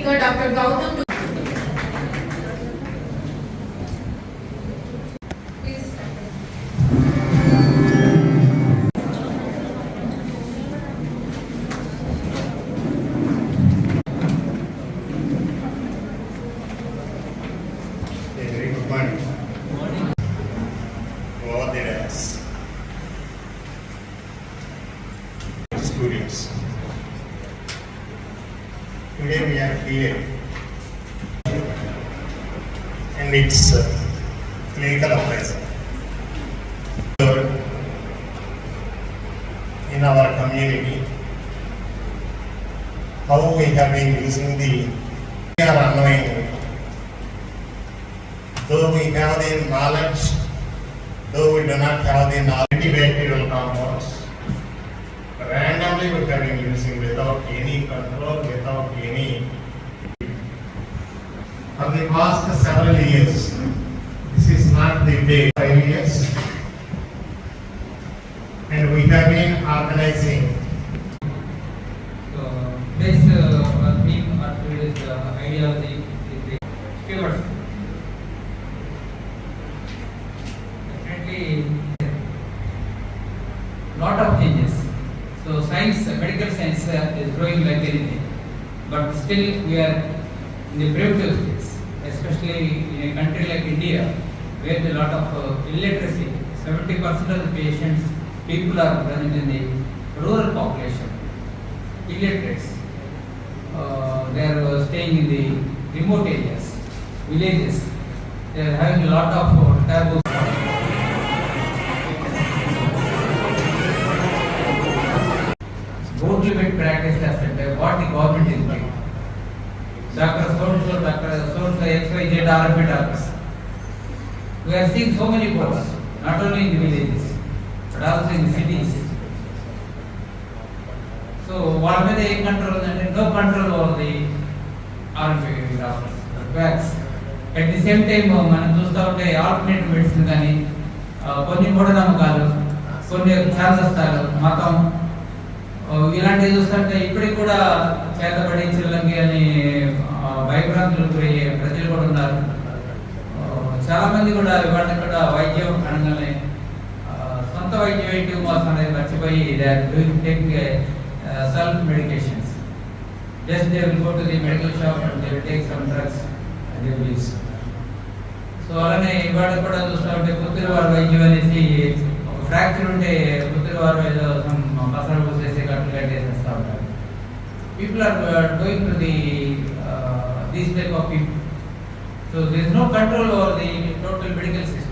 speaker Dr. Gautam. Students. Today we are here and it's clinical appraisal. In our community, how we have been using the unknowing. Though we have the knowledge, though we do not have the knowledge, antibacterial compounds. Randomly we have been using without any control, without any. For the past several years, this is not the day, 5 years, and we have been organizing. This theme or this ideology is the stewards. Definitely, lot of changes. So science, medical science is growing like anything, but still we are in the primitive stage, especially in a country like India, where there is a lot of illiteracy. 70% of the people are present in the rural population, illiterates. They are staying in the remote areas, villages. They are having a lot of taboos. Don't limit practice as what the government is doing. Doctor so-and-so, XYZ, RFA doctors. We are seeing so many boards, not only in the villages, but also in the cities. So, what may they control? No control over the RFA doctors, vax. At the same time, మనం చూస్తూ ఉంటే alternative medicine కానీ కొన్ని మూఢనమ్మకాలు, కొన్ని శాస్త్రాలు, మతం ఇలాంటివి చూస్తుంటే ఇప్పటికి కూడా చేతబడి చిల్లంగి అని భయభ్రాంతులు గురయ్యే ప్రజలు కూడా ఉన్నారు. చాలా మంది కూడా ఇవాళ కూడా వైద్యం అనగానే సొంత వైద్యం ఏంటి మోసం అనేది మర్చిపోయి taking self medications. Just they will go to the medical shop and they will take some drugs and they will use. So అలానే ఇవాళ కూడా చూస్తూ ఉంటే పుత్తూరు వారి వైద్యం అనేసి ఫ్రాక్చర్ ఉంటే పుత్తూరు వారు ఏదో మసాలా పూసేసి కట్లు కట్టేసేస్తూ ఉంటారు. People are going to these type of people. So there is no control over the total medical system.